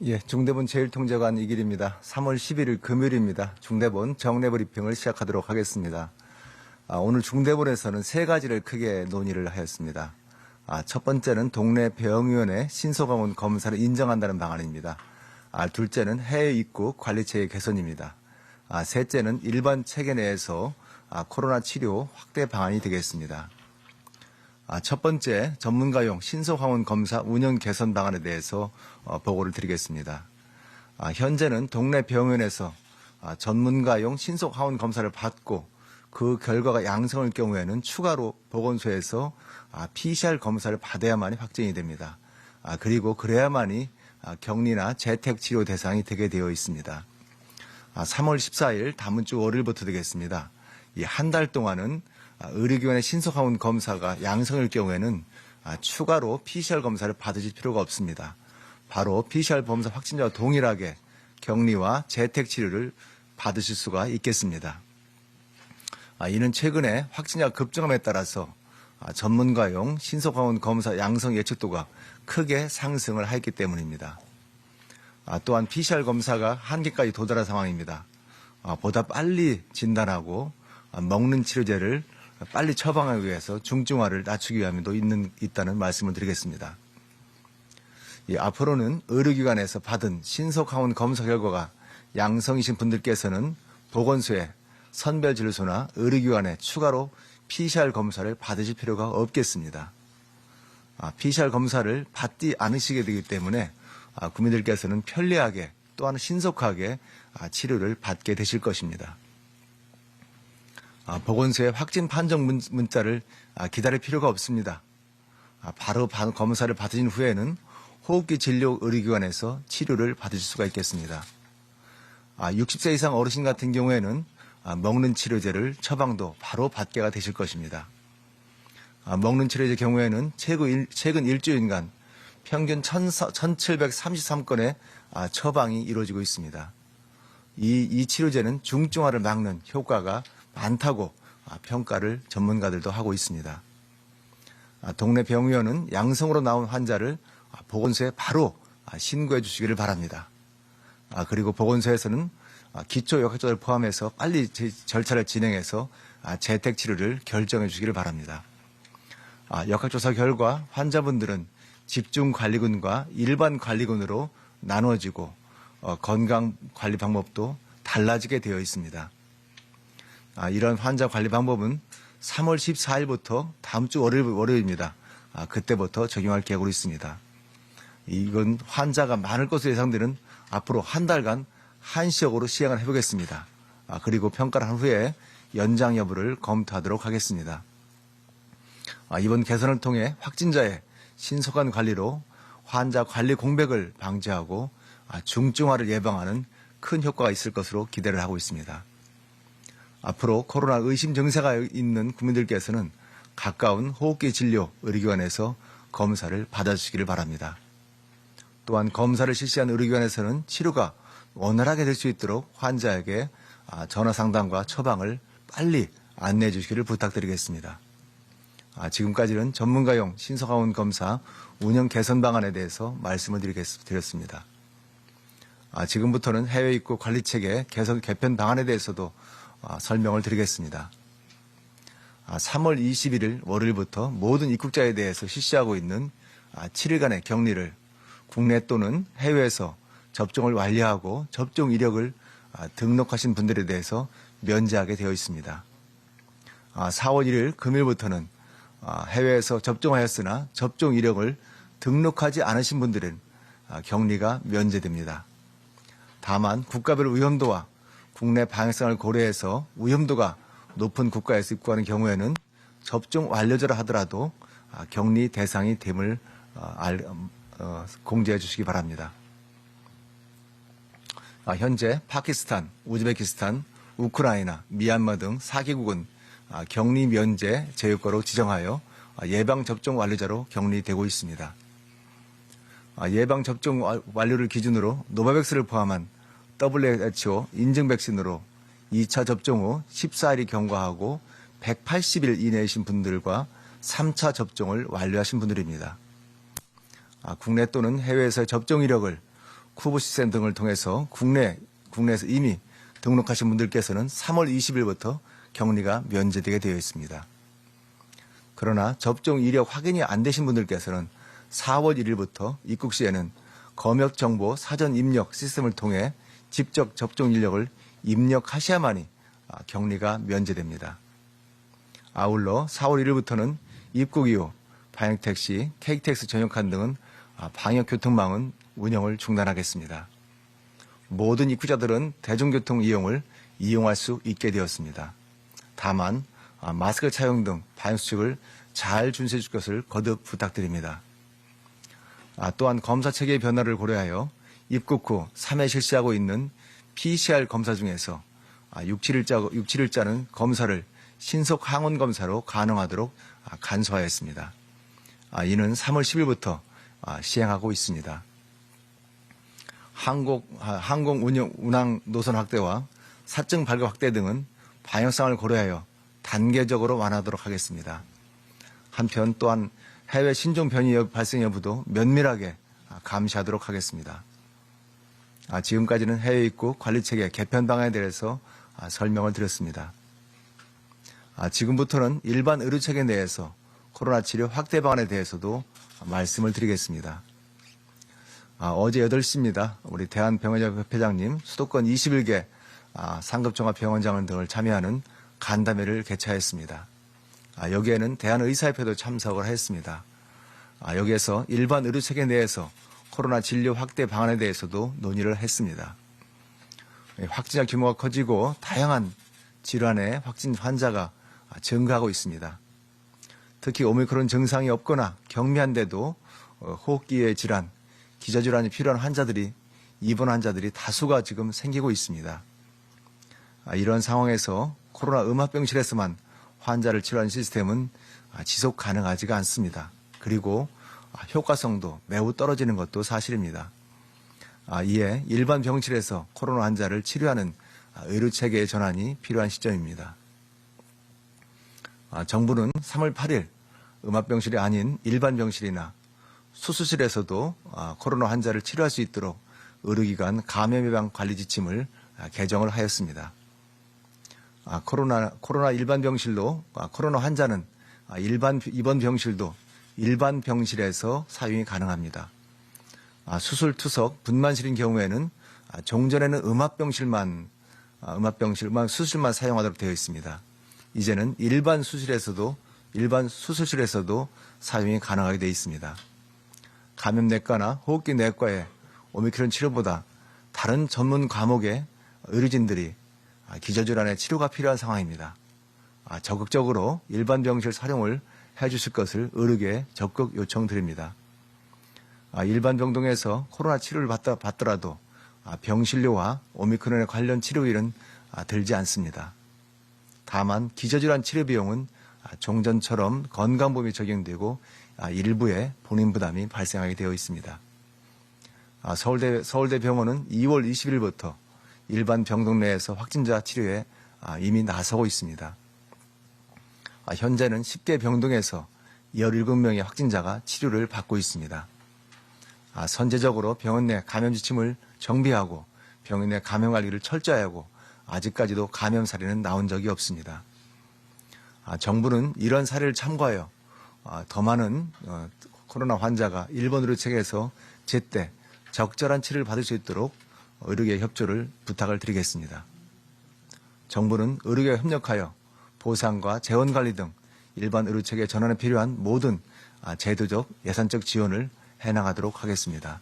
예, 중대본 제1통제관 이길입니다. 3월 11일 금요일입니다. 중대본 정례 브리핑을 시작하도록 하겠습니다. 오늘 중대본에서는 세 가지를 크게 논의를 하였습니다. 첫 번째는 동네 병의원의 신속항원 검사를 인정한다는 방안입니다. 둘째는 해외 입국 관리체계 개선입니다. 셋째는 일반 체계 내에서 코로나 치료 확대 방안이 되겠습니다. 첫 번째 전문가용 신속항원 검사 운영 개선 방안에 대해서 보고를 드리겠습니다. 현재는 동네 병원에서 전문가용 신속항원 검사를 받고 그 결과가 양성일 경우에는 추가로 보건소에서 PCR 검사를 받아야만이 확정이 됩니다. 그리고 그래야만이 격리나 재택치료 대상이 되게 되어 있습니다. 3월 14일 다음 주 월요일부터 되겠습니다. 이 한 달 동안은 의료기관의 신속항원 검사가 양성일 경우에는 추가로 PCR 검사를 받으실 필요가 없습니다. 바로 PCR 검사 확진자와 동일하게 격리와 재택치료를 받으실 수가 있겠습니다. 이는 최근에 확진자가 급증함에 따라서 전문가용 신속항원 검사 양성 예측도가 크게 상승을 했기 때문입니다. 또한 PCR 검사가 한계까지 도달한 상황입니다. 보다 빨리 진단하고 먹는 치료제를 빨리 처방하기 위해서 중증화를 낮추기 위함도 있다는 말씀을 드리겠습니다. 앞으로는 의료기관에서 받은 신속항원 검사 결과가 양성이신 분들께서는 보건소에 선별진료소나 의료기관에 추가로 PCR 검사를 받으실 필요가 없겠습니다. PCR 검사를 받지 않으시게 되기 때문에 국민들께서는 편리하게 또한 신속하게 치료를 받게 되실 것입니다. 보건소의 확진 판정 문자를 기다릴 필요가 없습니다. 바로 검사를 받으신 후에는 호흡기 진료 의료기관에서 치료를 받으실 수가 있겠습니다. 60세 이상 어르신 같은 경우에는 먹는 치료제를 처방도 바로 받게 되실 것입니다. 먹는 치료제 경우에는 최근 일주일간 평균 1733건의 처방이 이루어지고 있습니다. 이 치료제는 중증화를 막는 효과가 많다고 평가를 전문가들도 하고 있습니다. 동네 병의원은 양성으로 나온 환자를 보건소에 바로 신고해 주시기를 바랍니다. 그리고 보건소에서는 기초 역학조사를 포함해서 빨리 절차를 진행해서 재택치료를 결정해 주시기를 바랍니다. 역학조사 결과 환자분들은 집중관리군과 일반관리군으로 나눠지고 건강관리 방법도 달라지게 되어 있습니다. 이런 환자 관리 방법은 3월 14일부터 다음 주 월요일입니다. 그때부터 적용할 계획으로 있습니다. 이건 환자가 많을 것으로 예상되는 앞으로 한 달간 한시적으로 시행을 해보겠습니다. 그리고 평가를 한 후에 연장 여부를 검토하도록 하겠습니다. 이번 개선을 통해 확진자의 신속한 관리로 환자 관리 공백을 방지하고 중증화를 예방하는 큰 효과가 있을 것으로 기대를 하고 있습니다. 앞으로 코로나 의심 증세가 있는 국민들께서는 가까운 호흡기 진료 의료기관에서 검사를 받아주시기를 바랍니다. 또한 검사를 실시한 의료기관에서는 치료가 원활하게 될 수 있도록 환자에게 전화 상담과 처방을 빨리 안내해 주시기를 부탁드리겠습니다. 지금까지는 전문가용 신속항원 검사 운영 개선 방안에 대해서 말씀을 드렸습니다. 지금부터는 해외 입국 관리체계 개편 방안에 대해서도 설명을 드리겠습니다. 3월 21일 월요일부터 모든 입국자에 대해서 실시하고 있는 7일간의 격리를 국내 또는 해외에서 접종을 완료하고 접종 이력을 등록하신 분들에 대해서 면제하게 되어 있습니다. 4월 1일 금요일부터는 해외에서 접종하였으나 접종 이력을 등록하지 않으신 분들은 격리가 면제됩니다. 다만 국가별 위험도와 국내 방역성을 고려해서 위험도가 높은 국가에서 입국하는 경우에는 접종 완료자라 하더라도 격리 대상이 됨을 공지해 주시기 바랍니다. 현재 파키스탄, 우즈베키스탄, 우크라이나, 미얀마 등 4개국은 격리 면제 제휴국가로 지정하여 예방접종 완료자로 격리되고 있습니다. 예방접종 완료를 기준으로 노바백스를 포함한 WHO 인증 백신으로 2차 접종 후 14일이 경과하고 180일 이내이신 분들과 3차 접종을 완료하신 분들입니다. 국내 또는 해외에서의 접종 이력을 쿠브 시스템 등을 통해서 국내에서 이미 등록하신 분들께서는 3월 20일부터 격리가 면제되게 되어 있습니다. 그러나 접종 이력 확인이 안 되신 분들께서는 4월 1일부터 입국 시에는 검역정보 사전 입력 시스템을 통해 직접 접종 인력을 입력하셔야만이 격리가 면제됩니다. 아울러 4월 1일부터는 입국 이후 방역택시, KTX 전용칸 등은 방역교통망은 운영을 중단하겠습니다. 모든 입국자들은 대중교통 이용을 이용할 수 있게 되었습니다. 다만 마스크 착용 등 방역수칙을 잘 준수해 줄 것을 거듭 부탁드립니다. 또한 검사 체계의 변화를 고려하여 입국 후 3회 실시하고 있는 PCR 검사 중에서 6, 7일자는 검사를 신속 항원 검사로 가능하도록 간소화했습니다. 이는 3월 10일부터 시행하고 있습니다. 항공 운항 노선 확대와 사증 발급 확대 등은 방역상을 고려하여 단계적으로 완화하도록 하겠습니다. 한편 또한 해외 신종 변이 발생 여부도 면밀하게 감시하도록 하겠습니다. 지금까지는 해외 입국 관리체계 개편 방안에 대해서 설명을 드렸습니다. 지금부터는 일반 의료체계 내에서 코로나 치료 확대 방안에 대해서도 말씀을 드리겠습니다. 어제 8시입니다. 우리 대한병원협회장님 수도권 21개 상급종합병원장 등을 참여하는 간담회를 개최했습니다. 여기에는 대한의사협회도 참석을 했습니다. 여기에서 일반 의료체계 내에서 코로나 진료 확대 방안에 대해서도 논의를 했습니다. 확진자 규모가 커지고 다양한 질환의 확진 환자가 증가하고 있습니다. 특히 오미크론 증상이 없거나 경미한데도 호흡기의 질환, 기저질환이 필요한 환자들이 입원 환자들이 다수가 지금 생기고 있습니다. 이런 상황에서 코로나 음압병실에서만 환자를 치료하는 시스템은 지속 가능하지가 않습니다. 그리고 효과성도 매우 떨어지는 것도 사실입니다. 이에 일반 병실에서 코로나 환자를 치료하는 의료체계의 전환이 필요한 시점입니다. 정부는 3월 8일 음압병실이 아닌 일반 병실이나 수술실에서도 코로나 환자를 치료할 수 있도록 의료기관 감염 예방 관리 지침을 개정을 하였습니다. 코로나 일반 병실도 코로나 환자는 일반 입원 병실도 일반 병실에서 사용이 가능합니다. 수술 투석 분만실인 경우에는 종전에는 음압병실만 수술만 사용하도록 되어 있습니다. 이제는 일반 수술실에서도 사용이 가능하게 되어 있습니다. 감염내과나 호흡기 내과의 오미크론 치료보다 다른 전문 과목의 의료진들이 기저질환의 치료가 필요한 상황입니다. 적극적으로 일반 병실 사용을 해주실 것을 의료계에 적극 요청드립니다. 일반 병동에서 코로나 치료를 받더라도 병실료와 오미크론에 관련 치료일은 들지 않습니다. 다만 기저질환 치료 비용은 종전처럼 건강보험이 적용되고 일부의 본인 부담이 발생하게 되어 있습니다. 서울대병원은 2월 20일부터 일반 병동 내에서 확진자 치료에 이미 나서고 있습니다. 현재는 10개 병동에서 17명의 확진자가 치료를 받고 있습니다. 선제적으로 병원 내 감염 지침을 정비하고 병원 내 감염 관리를 철저히 하고 아직까지도 감염 사례는 나온 적이 없습니다. 정부는 이런 사례를 참고하여 더 많은 코로나 환자가 일본 의료체계에서 제때 적절한 치료를 받을 수 있도록 의료계 협조를 부탁을 드리겠습니다. 정부는 의료계와 협력하여 보상과 재원관리 등 일반 의료체계 전환에 필요한 모든 제도적 예산적 지원을 해나가도록 하겠습니다.